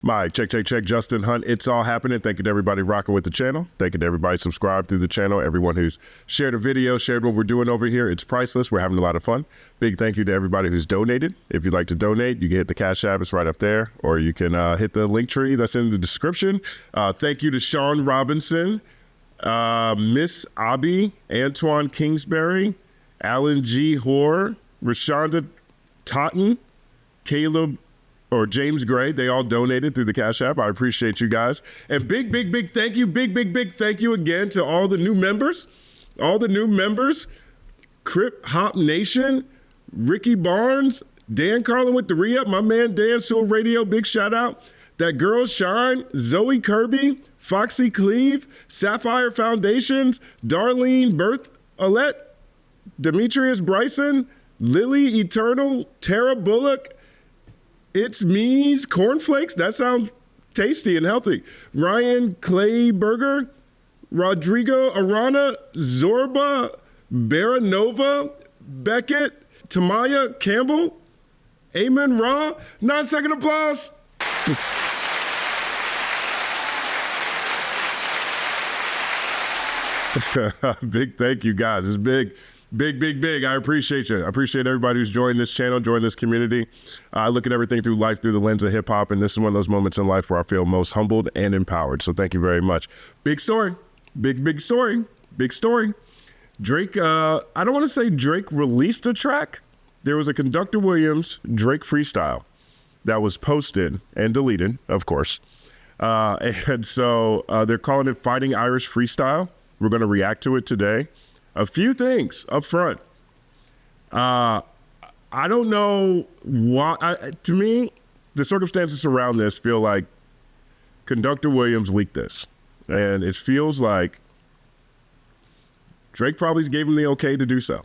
Mike, check. Justin Hunt. It's all happening. Thank you to everybody rocking with the channel. Thank you to everybody subscribed through the channel. Everyone who's shared a video, shared what we're doing over here. It's priceless. We're having a lot of fun. Big thank you to everybody who's donated. If you'd like to donate, you can hit the Cash App. It's right up there. Or you can hit the link tree that's in the description. Thank you to Sean Robinson, Miss Abby, Antoine Kingsbury, Alan G. Hoare, Rashonda Totten, Caleb or James Gray. They all donated through the Cash App. I appreciate you guys. And big thank you. Big thank you again to all the new members. Crip Hop Nation, Ricky Barnes, Dan Carlin with the re-up, my man Dan Sewell Radio, big shout out. That Girl Shine, Zoe Kirby, Foxy Cleve, Sapphire Foundations, Darlene Berth Alette, Demetrius Bryson, Lily Eternal, Tara Bullock, It's Me's Cornflakes. That sounds tasty and healthy. Ryan Clayberger, Rodrigo Arana, Zorba, Baranova, Beckett, Tamaya Campbell, Amen Ra. 9-second applause. Big thank you guys. It's big. I appreciate you. I appreciate everybody who's joined this channel, joined this community. I look at everything through life through the lens of hip hop, and this is one of those moments in life where I feel most humbled and empowered. So thank you very much. Big story. Big story. Drake, I don't want to say Drake released a track. There was a Conductor Williams Drake freestyle that was posted and deleted, of course. And so they're calling it Fighting Irish Freestyle. We're going to react to it today. A few things up front. I don't know why. To me, the circumstances around this feel like Conductor Williams leaked this. And it feels like Drake probably gave him the okay to do so.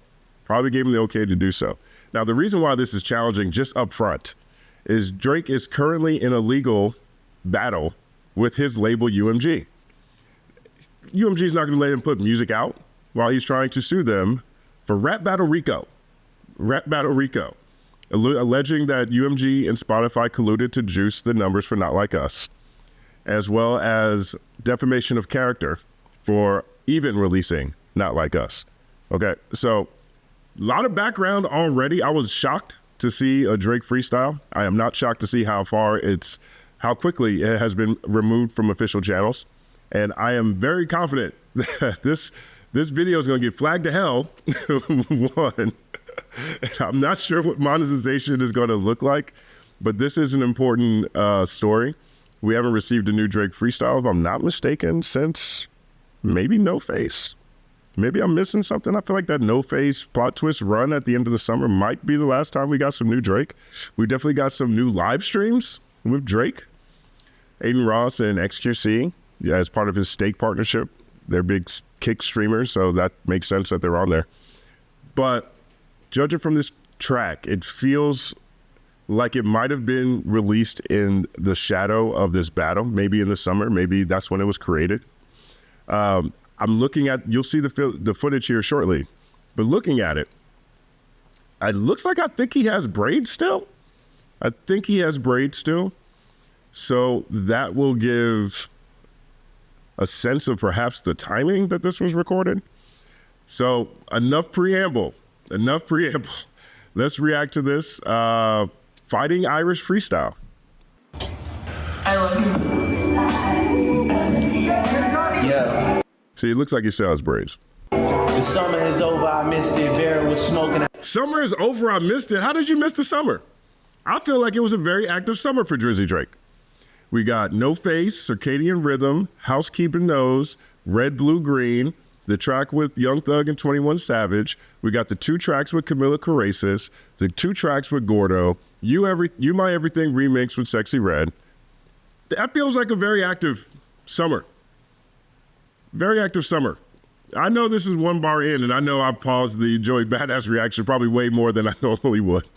Now, the reason why this is challenging just up front is Drake is currently in a legal battle with his label UMG. UMG is not going to let him put music out while he's trying to sue them for Rap Battle Rico, alleging that UMG and Spotify colluded to juice the numbers for Not Like Us, as well as defamation of character for even releasing Not Like Us. Okay, so a lot of background already. I was shocked to see a Drake freestyle. I am not shocked to see how quickly it has been removed from official channels. And I am very confident that this video is going to get flagged to hell. One, and I'm not sure what monetization is going to look like, but this is an important story. We haven't received a new Drake freestyle, if I'm not mistaken, since maybe No Face. Maybe I'm missing something. I feel like that No Face plot twist run at the end of the summer might be the last time we got some new Drake. We definitely got some new live streams with Drake. Aiden Ross and XQC, as part of his Stake partnership. They're big Kick streamers, so that makes sense that they're on there. But judging from this track, it feels like it might have been released in the shadow of this battle, maybe in the summer, maybe that's when it was created. I'm looking at, you'll see the footage here shortly, but looking at it, it looks like I think he has braids still. So that will give a sense of perhaps the timing that this was recorded. So enough preamble. Let's react to this Fighting Irish Freestyle. I love you. Yeah. See, it looks like he still has braids. The summer is over, I missed it. Vera was smoking. Summer is over, I missed it. How did you miss the summer? I feel like it was a very active summer for Drizzy Drake. We got No Face, Circadian Rhythm, Housekeeping Knows, Red, Blue, Green, the track with Young Thug and 21 Savage. We got the 2 tracks with Camila Cabello, the 2 tracks with Gordo, You My Everything remix with Sexy Red. That feels like a very active summer. I know this is one bar in, and I know I paused the Joey Badass reaction probably way more than I normally would.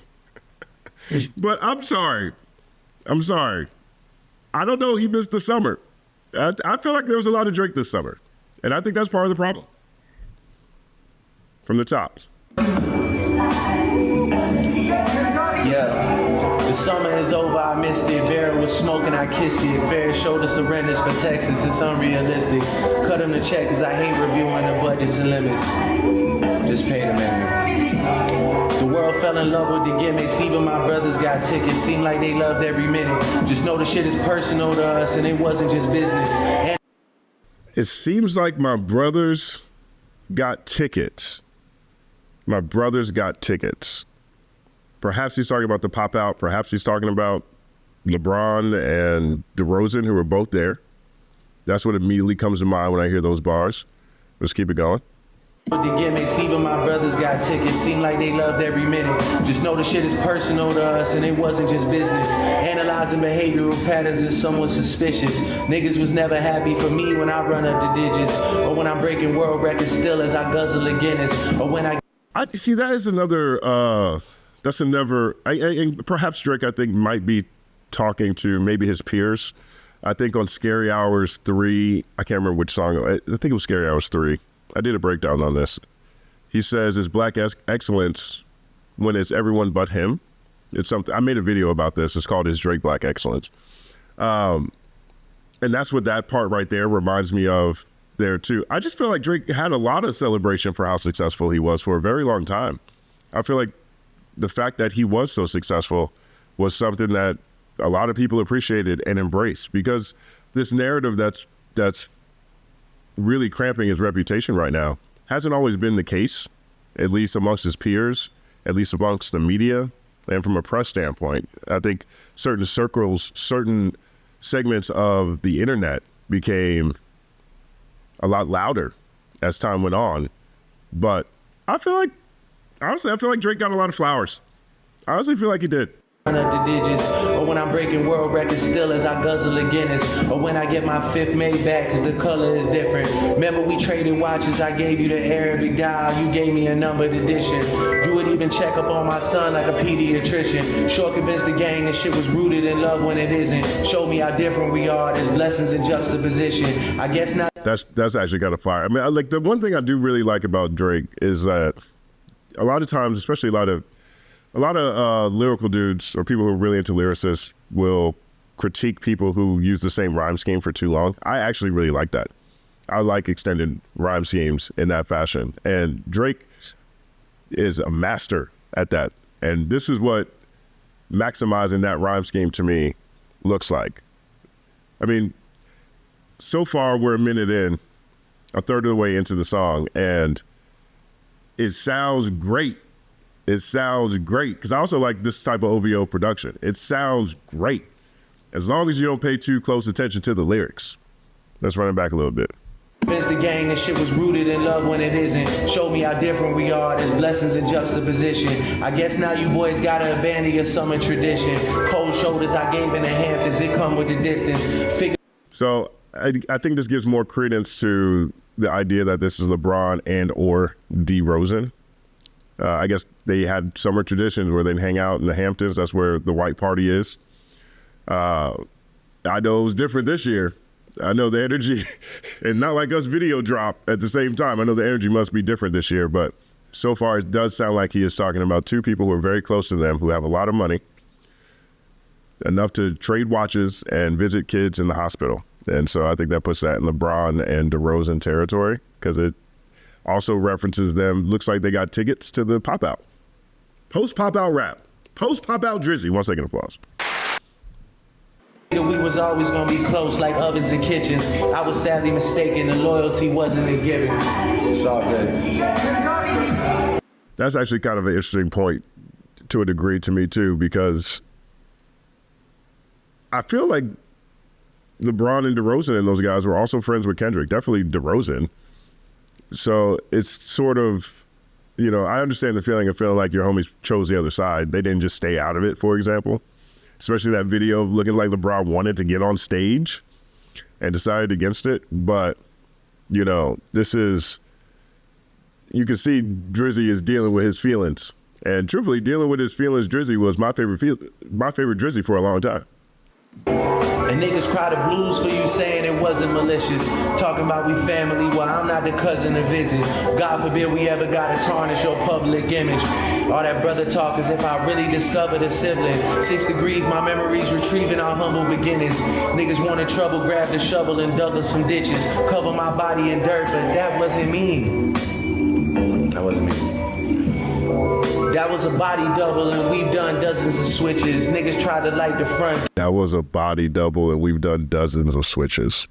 But I'm sorry. I don't know, he missed the summer. I feel like there was a lot of Drake this summer, and I think that's part of the problem. From the top. Yeah. The summer is over, I missed it. Vera was smoking, I kissed it. Ferris showed us the renders for Texas, it's unrealistic. Cut him the check, cause I hate reviewing the budgets and limits. Just pay the man. The world fell in love with the gimmicks, even my brothers got tickets. Seemed like they loved every minute. Just know the shit is personal to us and it wasn't just business. And it seems like my brothers got tickets. My brothers got tickets. Perhaps he's talking about the pop out. Perhaps he's talking about LeBron and DeRozan, who were both there. That's what immediately comes to mind when I hear those bars. Let's keep it going. With the gimmicks, even my brothers got tickets. Seemed like they loved every minute. Just know the shit is personal to us and it wasn't just business. Analyzing behavioral patterns is somewhat suspicious. Niggas was never happy for me when I run up the digits, or when I'm breaking world records still as I guzzle a Guinness, or when I see that is another. That's another. And perhaps Drake, I think, might be talking to maybe his peers. I think on Scary Hours 3, I can't remember which song. I think it was Scary Hours 3. I did a breakdown on this. He says it's black excellence when it's everyone but him. It's something. I made a video about this. It's called "Is Drake Black Excellence?" And that's what that part right there reminds me of there too. I just feel like Drake had a lot of celebration for how successful he was for a very long time. I feel like the fact that he was so successful was something that a lot of people appreciated and embraced, because this narrative that's really cramping his reputation right now hasn't always been the case, at least amongst his peers, at least amongst the media, and from a press standpoint. I think certain circles, certain segments of the internet became a lot louder as time went on. But honestly, I feel like Drake got a lot of flowers. I honestly feel like he did. Up the digits, or when I'm breaking world records still as I guzzle a Guinness, or when I get my fifth made back cause the color is different. Remember we traded watches, I gave you the Arabic dial, you gave me a numbered edition. You would even check up on my son like a pediatrician. Sure convinced the gang that shit was rooted in love when it isn't. Showed me how different we are, there's blessings in juxtaposition. I guess not. That's actually kind of fire. I mean, like the one thing I do really like about Drake is that a lot of times, especially a lot of lyrical dudes or people who are really into lyricists will critique people who use the same rhyme scheme for too long. I actually really like that. I like extended rhyme schemes in that fashion. And Drake is a master at that. And this is what maximizing that rhyme scheme to me looks like. I mean, so far we're a minute in, a third of the way into the song, and it sounds great. It sounds great, because I also like this type of OVO production. It sounds great, as long as you don't pay too close attention to the lyrics. Let's run it back a little bit. Vince the gang and shit was rooted in love when it isn't. Show me how different we are, there's blessings in juxtaposition. I guess now you boys gotta abandon your summer tradition. Cold shoulders I gave in the Hamptons, it come with the distance. So I think this gives more credence to the idea that this is LeBron and or DeRozan. I guess they had summer traditions where they'd hang out in the Hamptons. That's where the white party is. I know it was different this year. I know the energy, and not like us video drop at the same time. I know the energy must be different this year, but so far it does sound like he is talking about two people who are very close to them, who have a lot of money, enough to trade watches and visit kids in the hospital. And so I think that puts that in LeBron and DeRozan territory, because it also references them. Looks like they got tickets to the pop out. Post pop out rap. Post pop out Drizzy. 1 second applause. We was always gonna be close like ovens and kitchens. I was sadly mistaken, the loyalty wasn't a given. It's all good. That's actually kind of an interesting point to a degree to me too, because I feel like LeBron and DeRozan and those guys were also friends with Kendrick. Definitely DeRozan. So it's sort of, you know, I understand the feeling of feeling like your homies chose the other side. They didn't just stay out of it, for example. Especially that video of looking like LeBron wanted to get on stage and decided against it. But, you know, this is, you can see Drizzy is dealing with his feelings. And truthfully, dealing with his feelings, Drizzy was my favorite Drizzy for a long time. And niggas cry the blues for you saying it wasn't malicious. Talking about we family, well I'm not the cousin to visit. God forbid we ever gotta tarnish your public image. All that brother talk as if I really discovered a sibling. 6 degrees, my memories retrieving our humble beginnings. Niggas wanted trouble, grabbed a shovel and dug up some ditches. Cover my body in dirt, but that wasn't me. That wasn't me. That was a body double and we've done dozens of switches. Niggas tried to light the front. That was a body double and we've done dozens of switches.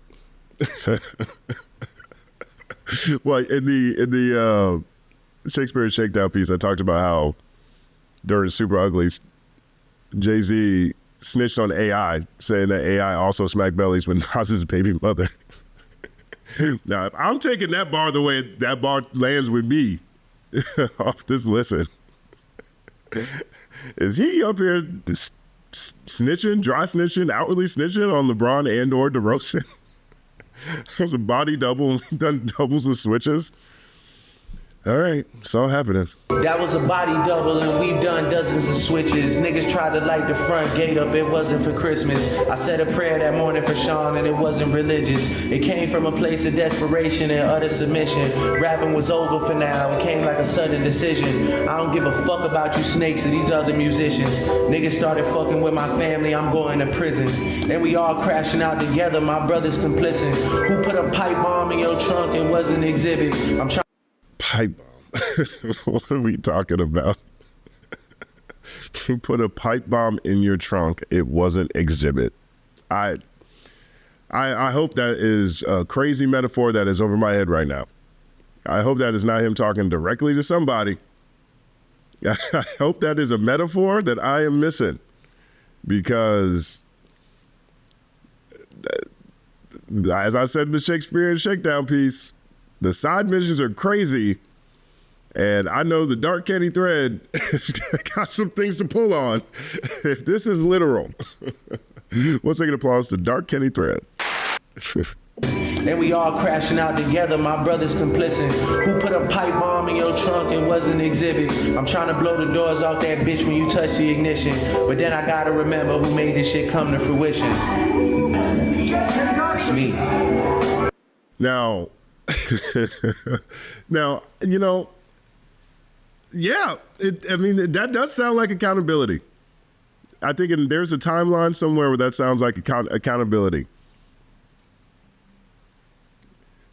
Well, in the Shakespeare Shakedown piece, I talked about how during Super Uglies, Jay-Z snitched on AI, saying that AI also smacked bellies with Nas's baby mother. Now, if I'm taking that bar the way that bar lands with me off this listen, is he up here snitching, dry snitching, outwardly snitching on LeBron and or DeRozan? So it's a body double, done doubles and switches. All right, it's all happening. That was a body double and we've done dozens of switches. Niggas tried to light the front gate up, it wasn't for Christmas. I said a prayer that morning for Sean and it wasn't religious. It came from a place of desperation and utter submission. Rapping was over for now, it came like a sudden decision. I don't give a fuck about you snakes or these other musicians. Niggas started fucking with my family, I'm going to prison. And we all crashing out together, my brother's complicit. Who put a pipe bomb in your trunk, it wasn't exhibit. I'm trying. Pipe bomb. What are we talking about? You put a pipe bomb in your trunk. It wasn't exhibit. I hope that is a crazy metaphor that is over my head right now. I hope that is not him talking directly to somebody. I hope that is a metaphor that I am missing, because as I said in the Shakespearean Shakedown piece, the side missions are crazy. And I know the Dark Kenny thread has got some things to pull on if this is literal. One second applause to Dark Kenny thread. And we all crashing out together, my brother's complicit. Who put a pipe bomb in your trunk, it wasn't exhibit. I'm trying to blow the doors off that bitch when you touch the ignition. But then I gotta remember who made this shit come to fruition. It's me. Now, you know, yeah, that does sound like accountability. I think there's a timeline somewhere where that sounds like accountability.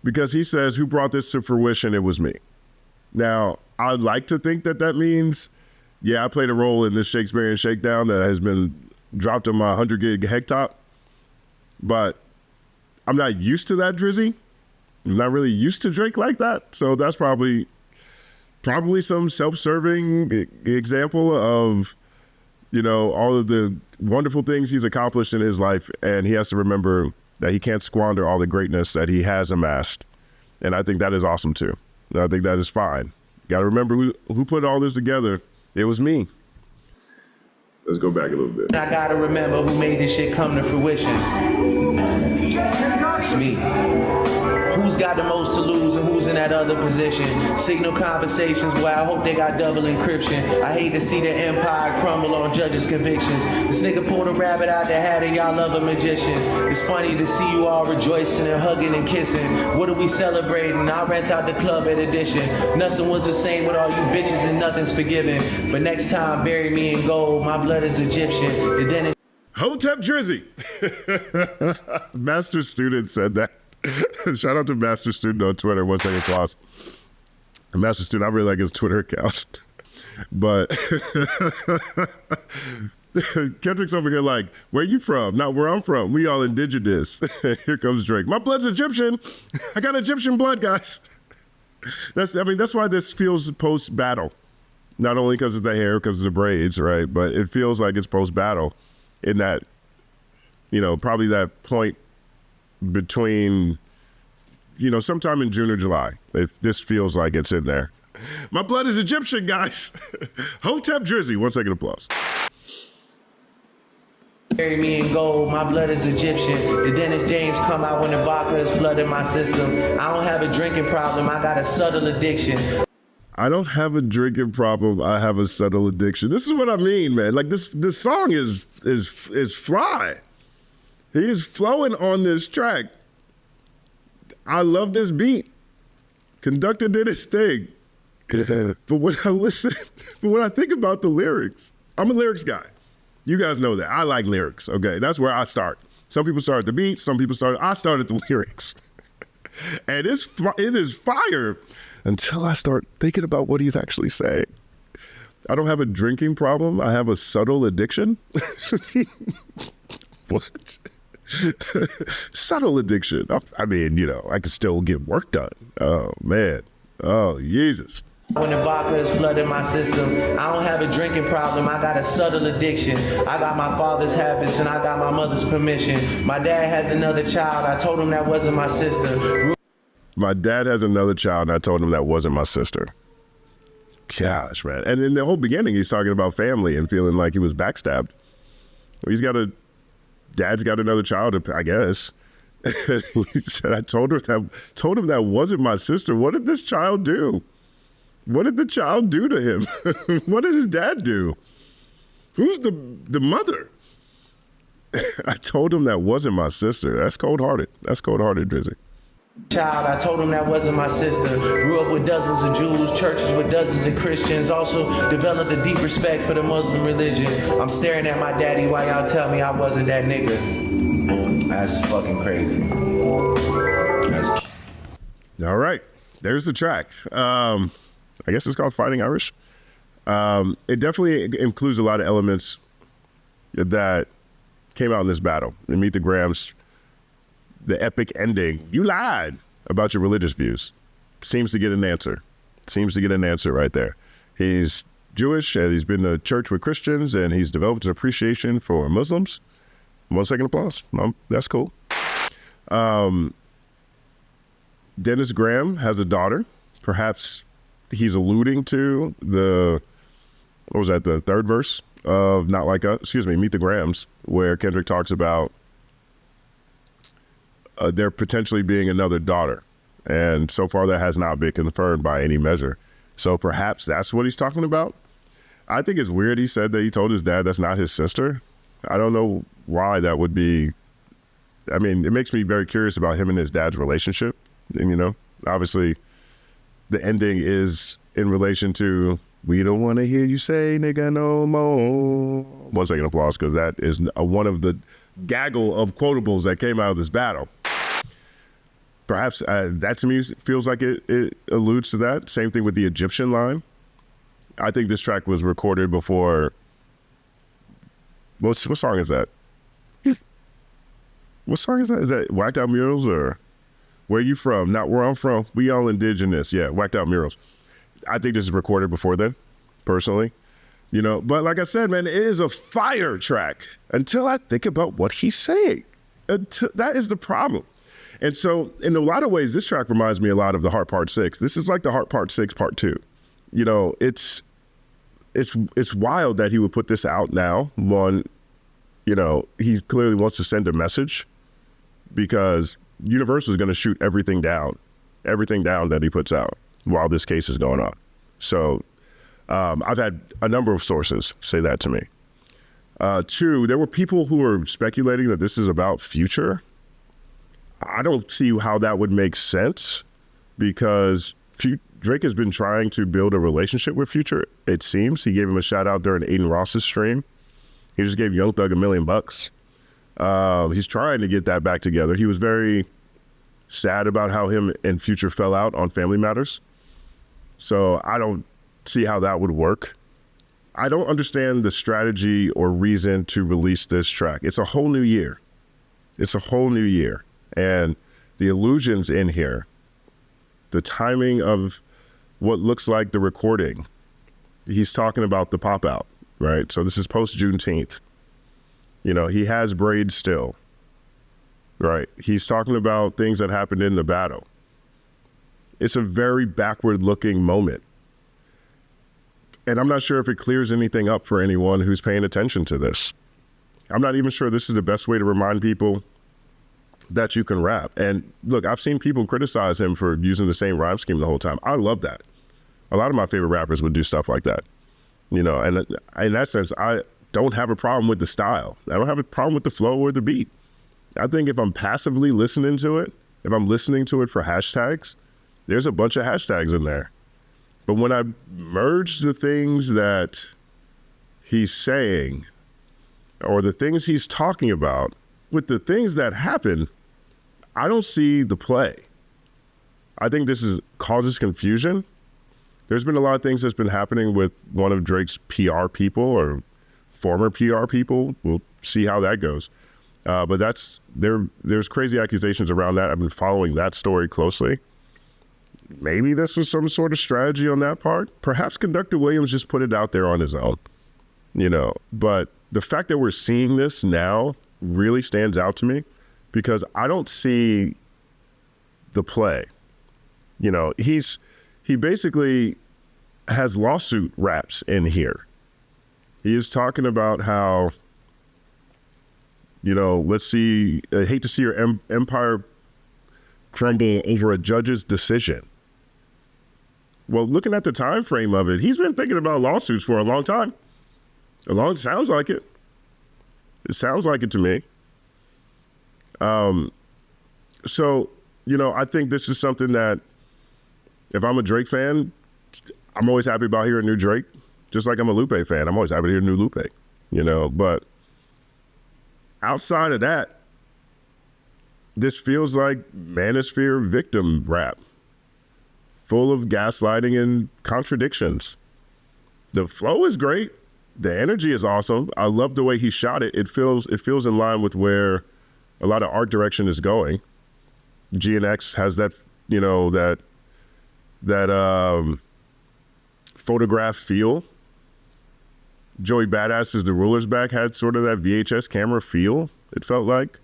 Because he says, who brought this to fruition? It was me. Now, I'd like to think that means, yeah, I played a role in this Shakespearean Shakedown that has been dropped on my 100 gig heck top. But I'm not used to that Drizzy. I'm not really used to Drake like that. So that's probably some self-serving example of, you know, all of the wonderful things he's accomplished in his life. And he has to remember that he can't squander all the greatness that he has amassed. And I think that is awesome too. I think that is fine. You got to remember who put all this together. It was me. Let's go back a little bit. I got to remember who made this shit come to fruition. It's me. Who's got the most to lose and who's in that other position? Signal conversations where I hope they got double encryption. I hate to see the empire crumble on judges' convictions. This nigga pulled a rabbit out the hat and y'all love a magician. It's funny to see you all rejoicing and hugging and kissing. What are we celebrating? I rent out the club at Edition. Nothing was the same with all you bitches and nothing's forgiven. But next time, bury me in gold. My blood is Egyptian. The dentist. Hotep Drizzy. Master Student said that. Shout out to Master Student on Twitter. 1 second applause. Master Student, I really like his Twitter account. But Kendrick's over here like, where you from? Not where I'm from. We all indigenous. Here comes Drake. My blood's Egyptian. I got Egyptian blood, guys. That's why this feels post-battle. Not only because of the hair, because of the braids, right? But it feels like it's post-battle in that, you know, probably that point between, you know, sometime in June or July. If this feels like it's in there. My blood is Egyptian, guys. Hotep Drizzy. 1 second applause. Bury me in gold, my blood is Egyptian. The Dennis James come out when the vodka is flooding my system. I don't have a drinking problem, I got a subtle addiction. I don't have a drinking problem, I have a subtle addiction. This is what I mean, man. Like this song is fly. He is flowing on this track. I love this beat. Conductor did his thing. But when I think about the lyrics, I'm a lyrics guy. You guys know that. I like lyrics, okay? That's where I start. Some people start at the beat, I start at the lyrics. And it is fire until I start thinking about what he's actually saying. I don't have a drinking problem. I have a subtle addiction. What? Subtle addiction. I mean, I can still get work done. Oh, man. Oh, Jesus. When the vodka is flooding my system, I don't have a drinking problem, I got a subtle addiction. I got my father's habits and I got my mother's permission. My dad has another child, I told him that wasn't my sister. My dad has another child and I told him that wasn't my sister. Gosh, man. And in the whole beginning, he's talking about family and feeling like he was backstabbed. Dad's got another child, I guess. He said, I told him that wasn't my sister. What did this child do? What did the child do to him? What did his dad do? Who's the mother? I told him that wasn't my sister. That's cold-hearted. That's cold-hearted, Drizzy. Child, I told him that wasn't my sister. Grew up with dozens of Jews, churches with dozens of Christians. Also developed a deep respect for the Muslim religion. I'm staring at my daddy while y'all tell me I wasn't that nigga. That's fucking crazy. All right. There's the track. I guess it's called Fighting Irish. It definitely includes a lot of elements that came out in this battle. In Meet the Grams, the epic ending, you lied about your religious views. Seems to get an answer. Right there. He's Jewish and he's been to church with Christians and he's developed an appreciation for Muslims. 1 second applause. That's cool. Dennis Graham has a daughter. Perhaps he's alluding to the third verse of Meet the Grams, where Kendrick talks about there potentially being another daughter. And so far that has not been confirmed by any measure. So perhaps that's what he's talking about. I think it's weird he said that he told his dad that's not his sister. I don't know why that would be. I mean, it makes me very curious about him and his dad's relationship. And, obviously the ending is in relation to, we don't want to hear you say nigga no more. 1 second applause, because that is one of the gaggle of quotables that came out of this battle. Perhaps that to me feels like it alludes to that. Same thing with the Egyptian line. I think this track was recorded before. What song is that? What song is that? Is that Whacked Out Murals or Where You From? Not Where I'm From. We All Indigenous. Yeah, Whacked Out Murals. I think this is recorded before then, personally. But like I said, man, it is a fire track until I think about what he's saying. That is the problem. And so in a lot of ways, this track reminds me a lot of the Heart Part 6. This is like the Heart Part 6 Part 2. It's wild that he would put this out now. One, he clearly wants to send a message because Universal is going to shoot everything down that he puts out while this case is going on. So I've had a number of sources say that to me. 2, there were people who were speculating that this is about Future. I don't see how that would make sense because Drake has been trying to build a relationship with Future. It seems he gave him a shout out during Aiden Ross's stream. He just gave Young Thug $1 million. He's trying to get that back together. He was very sad about how him and Future fell out on Family Matters. So I don't see how that would work. I don't understand the strategy or reason to release this track. It's a whole new year. And the illusions in here, the timing of what looks like the recording, he's talking about the pop out, right? So this is post Juneteenth. He has braids still, right? He's talking about things that happened in the battle. It's a very backward looking moment. And I'm not sure if it clears anything up for anyone who's paying attention to this. I'm not even sure this is the best way to remind people that you can rap. And look, I've seen people criticize him for using the same rhyme scheme the whole time. I love that. A lot of my favorite rappers would do stuff like that. And in that sense, I don't have a problem with the style. I don't have a problem with the flow or the beat. I think if I'm passively listening to it, if I'm listening to it for hashtags, there's a bunch of hashtags in there. But when I merge the things that he's saying or the things he's talking about with the things that happen, I don't see the play. I think this causes confusion. There's been a lot of things that's been happening with one of Drake's PR people or former PR people. We'll see how that goes. But there's crazy accusations around that. I've been following that story closely. Maybe this was some sort of strategy on that part. Perhaps Conductor Williams just put it out there on his own, But the fact that we're seeing this now really stands out to me because I don't see the play. He basically has lawsuit raps in here. He is talking about how, let's see, I hate to see your empire crumble over a judge's decision. Well, looking at the time frame of it, he's been thinking about lawsuits for a long time. Sounds like it. It sounds like it to me. So, I think this is something that if I'm a Drake fan, I'm always happy about hearing new Drake. Just like I'm a Lupe fan. I'm always happy to hear new Lupe, But outside of that, this feels like manosphere victim rap, full of gaslighting and contradictions. The flow is great. The energy is awesome. I love the way he shot it. It feels in line with where a lot of art direction is going. GNX has that, that photograph feel. Joey Badass is the Ruler's Back had sort of that VHS camera feel. It felt like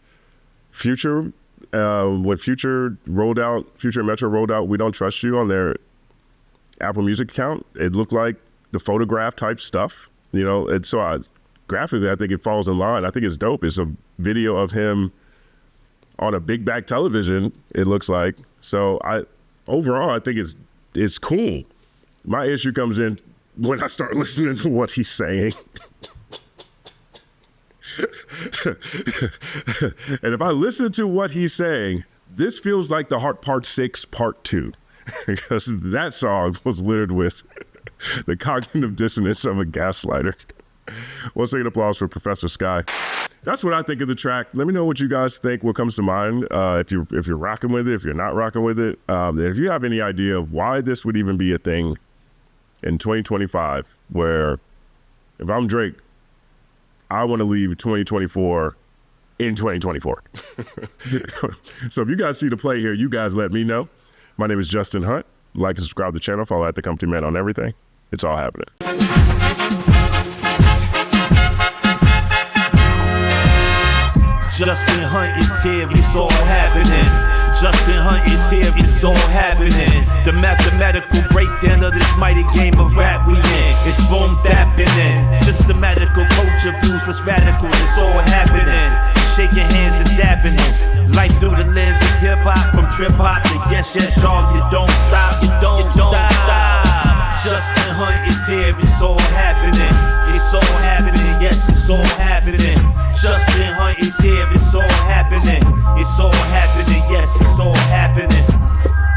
Future. When Future Metro rolled out We Don't Trust You on their Apple Music account, it looked like the photograph type stuff, and so graphically I think it falls in line. I think it's dope. It's a video of him on a big back television, it looks like. So overall I think it's cool. My issue comes in when I start listening to what he's saying. And if I listen to what he's saying, this feels like the Heart Part 6 Part 2 because that song was littered with the cognitive dissonance of a gaslighter. Once again, applause for Professor Sky. That's what I think of the track. Let me know what you guys think, what comes to mind, if you're rocking with it, if you're not rocking with it. If you have any idea of why this would even be a thing in 2025, where if I'm Drake, I want to leave 2024 in 2024. So if you guys see the play here, you guys let me know. My name is Justin Hunt. Like and subscribe to the channel. Follow at The Company Man on everything. It's all happening. Justin Hunt is here, it's all happening. Justin Hunt is here, it's all happening. The mathematical breakdown of this mighty game of rap we in. It's boom bapping in. Systematical culture views us radical, it's all happening. Shaking hands and dapping it. Life through the lens of hip hop, from trip hop to yes, dog. You don't stop, you don't stop. Justin Hunt is here, it's all happening. It's all happening, yes, it's all happening. Justin Hunt is here, it's all happening. It's all happening.